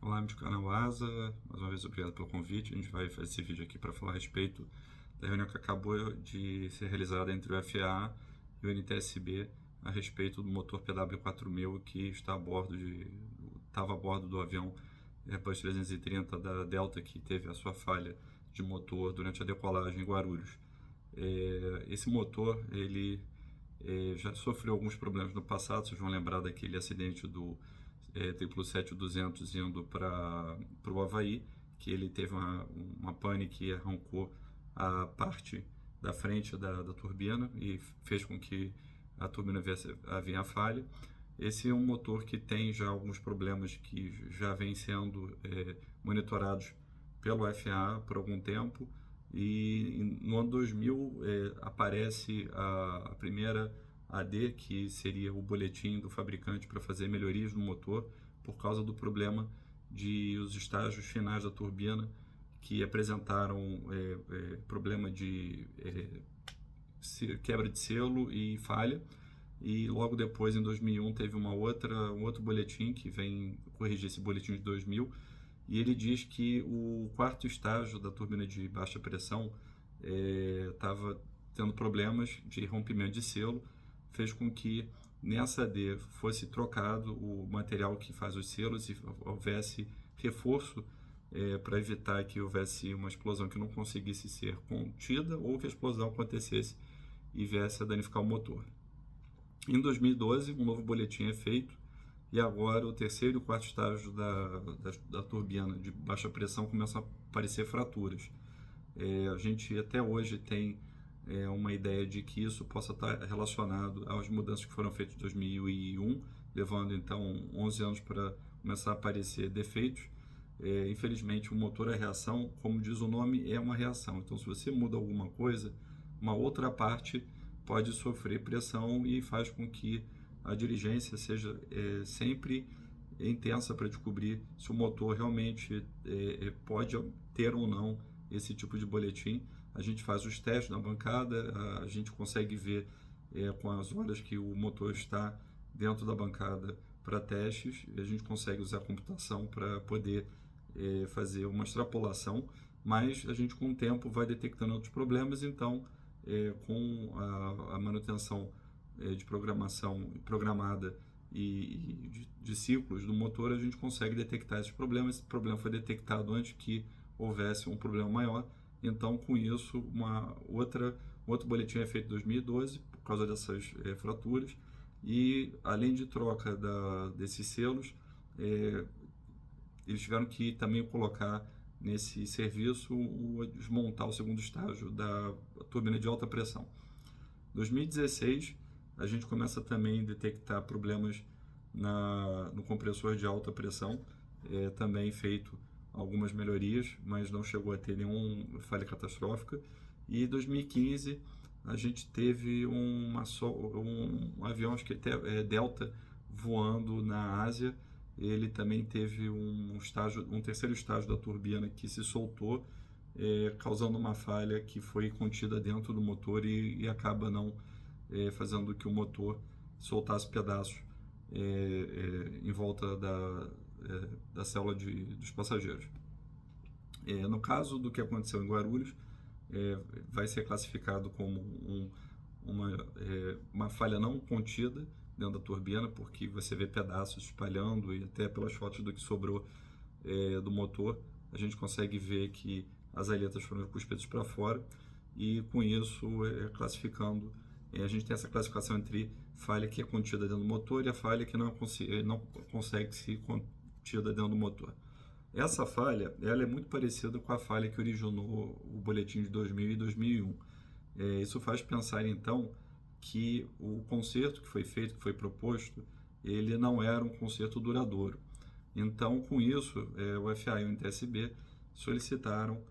Olá, amigos do canal Asa, mais uma vez obrigado pelo convite. A gente vai fazer esse vídeo aqui para falar a respeito da reunião que acabou de ser realizada entre o FAA e o NTSB a respeito do motor PW4000 que estava a bordo do avião Airbus 330 da Delta, que teve a sua falha de motor durante a decolagem em Guarulhos. Esse motor ele já sofreu alguns problemas no passado. Vocês vão lembrar daquele acidente do 777-200 indo para o Havaí, que ele teve uma pane que arrancou a parte da frente da turbina e fez com que a turbina vinha a falha. Esse é um motor que tem já alguns problemas que já vêm sendo monitorados pelo FAA por algum tempo, e no ano 2000 aparece a primeira AD, que seria o boletim do fabricante para fazer melhorias no motor por causa do problema de os estágios finais da turbina que apresentaram problema de quebra de selo e falha. E logo depois, em 2001, teve um outro boletim que vem corrigir esse boletim de 2000, e ele diz que o quarto estágio da turbina de baixa pressão estava tendo problemas de rompimento de selo, fez com que nessa D fosse trocado o material que faz os selos e houvesse reforço para evitar que houvesse uma explosão que não conseguisse ser contida, ou que a explosão acontecesse e viesse a danificar o motor. Em 2012, um novo boletim é feito, e agora o terceiro e o quarto estágio da turbina de baixa pressão começam a aparecer fraturas. A gente até hoje tem uma ideia de que isso possa estar relacionado às mudanças que foram feitas em 2001, levando então 11 anos para começar a aparecer defeitos. Infelizmente, o motor é reação, como diz o nome, é uma reação. Então, se você muda alguma coisa, uma outra parte pode sofrer pressão e faz com que a diligência seja sempre intensa para descobrir se o motor realmente pode ter ou não esse tipo de boletim. A gente faz os testes na bancada, a gente consegue ver com as horas que o motor está dentro da bancada para testes, e a gente consegue usar a computação para poder fazer uma extrapolação, mas a gente com o tempo vai detectando outros problemas. Então com a manutenção de programação programada e de ciclos do motor, a gente consegue detectar esses problemas. Esse problema foi detectado antes que houvesse um problema maior. Então, com isso, outro boletim é feito em 2012 por causa dessas fraturas, e além de troca desses selos, eles tiveram que também colocar nesse serviço desmontar o segundo estágio da turbina de alta pressão. Em 2016, a gente começa também a detectar problemas no compressor de alta pressão, também feito algumas melhorias, mas não chegou a ter nenhuma falha catastrófica. E em 2015, a gente teve um avião, acho que até Delta, voando na Ásia. Ele também teve um terceiro estágio da turbina que se soltou, causando uma falha que foi contida dentro do motor e acaba não fazendo que o motor soltasse pedaços em volta da célula dos passageiros. No caso do que aconteceu em Guarulhos, vai ser classificado como uma falha não contida dentro da turbina, porque você vê pedaços espalhando, e até pelas fotos do que sobrou do motor, a gente consegue ver que as aletas foram cuspidas para fora, e com isso classificando, a gente tem essa classificação entre falha que é contida dentro do motor e a falha que não consegue ser contida dentro do motor. Essa falha ela é muito parecida com a falha que originou o boletim de 2000 e 2001. Isso faz pensar, então, que o conserto que foi feito, que foi proposto, ele não era um conserto duradouro. Então, com isso, o FAA e o NTSB solicitaram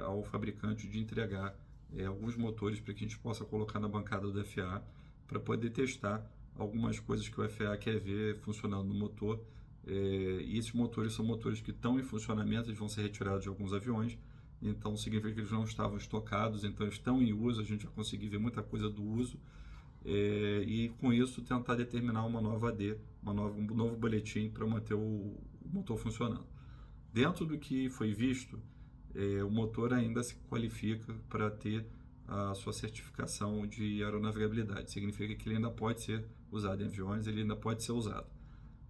ao fabricante de entregar alguns motores para que a gente possa colocar na bancada do FAA para poder testar algumas coisas que o FAA quer ver funcionando no motor. E esses motores são motores que estão em funcionamento, eles vão ser retirados de alguns aviões, então significa que eles não estavam estocados, então eles estão em uso, a gente já conseguiu ver muita coisa do uso, e com isso tentar determinar uma nova AD, um novo boletim para manter o o motor funcionando. Dentro do que foi visto, o motor ainda se qualifica para ter a sua certificação de aeronavegabilidade. Significa que ele ainda pode ser usado em aviões, ele ainda pode ser usado.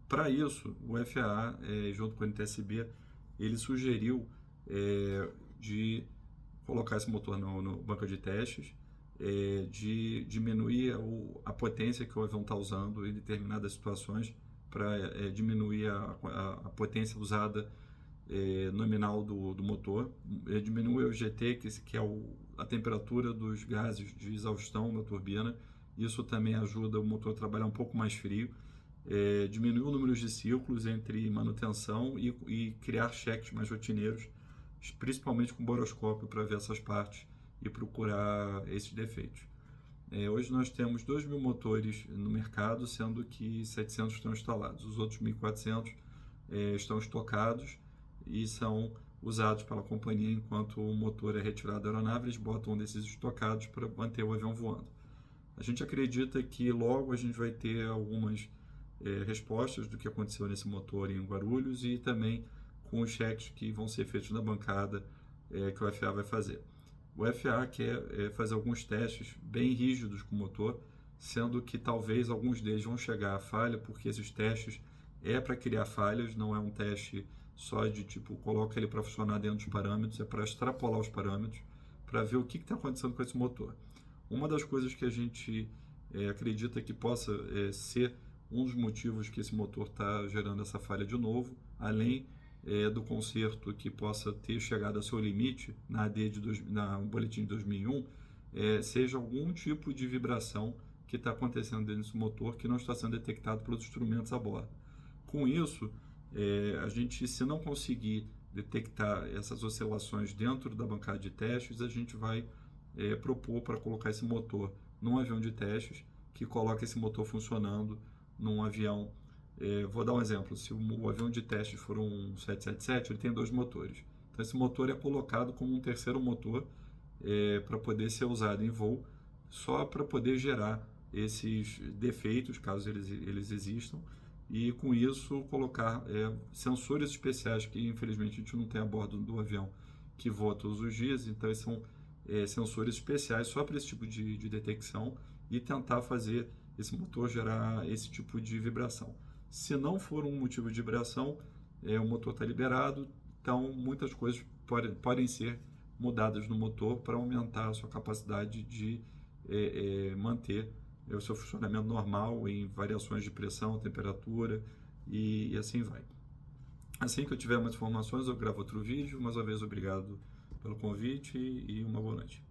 Para isso, o FAA, junto com o NTSB, ele sugeriu de colocar esse motor no banco de testes, de diminuir a potência que o avião está usando em determinadas situações, para diminuir a potência usada nominal do motor, diminui o GT, que é a temperatura dos gases de exaustão da turbina. Isso também ajuda o motor a trabalhar um pouco mais frio, diminui o número de ciclos entre manutenção e criar cheques mais rotineiros, principalmente com boroscópio, para ver essas partes e procurar esses defeitos. Hoje nós temos 2.000 motores no mercado, sendo que 700 estão instalados. Os outros 1.400 estão estocados e são usados pela companhia enquanto o motor é retirado da aeronave. Eles botam um desses estocados para manter o avião voando. A gente acredita que logo a gente vai ter algumas respostas do que aconteceu nesse motor em Guarulhos e também com os cheques que vão ser feitos na bancada que o FAA vai fazer. O FAA quer fazer alguns testes bem rígidos com o motor, sendo que talvez alguns deles vão chegar à falha, porque esses testes para criar falhas, não é um teste só de tipo, coloca ele para funcionar dentro dos parâmetros, é para extrapolar os parâmetros, para ver o que está acontecendo com esse motor. Uma das coisas que a gente acredita que possa ser um dos motivos que esse motor está gerando essa falha de novo, além do conserto que possa ter chegado ao seu limite na no boletim de 2001, seja algum tipo de vibração que está acontecendo dentro desse motor que não está sendo detectado pelos instrumentos a bordo. Com isso, a gente, se não conseguir detectar essas oscilações dentro da bancada de testes, a gente vai propor para colocar esse motor num avião de testes, que coloca esse motor funcionando num avião. Vou dar um exemplo, se o avião de teste for um 777, ele tem 2 motores. Então esse motor é colocado como um terceiro motor para poder ser usado em voo, só para poder gerar esses defeitos, caso eles existam, e com isso colocar sensores especiais que infelizmente a gente não tem a bordo do avião que voa todos os dias. Então esses são sensores especiais só para esse tipo de detecção e tentar fazer esse motor gerar esse tipo de vibração. Se não for um motivo de vibração, o motor está liberado, então muitas coisas podem ser mudadas no motor para aumentar a sua capacidade de manter o seu funcionamento normal em variações de pressão, temperatura e assim vai. Assim que eu tiver mais informações, eu gravo outro vídeo. Mais uma vez, obrigado pelo convite e uma boa noite.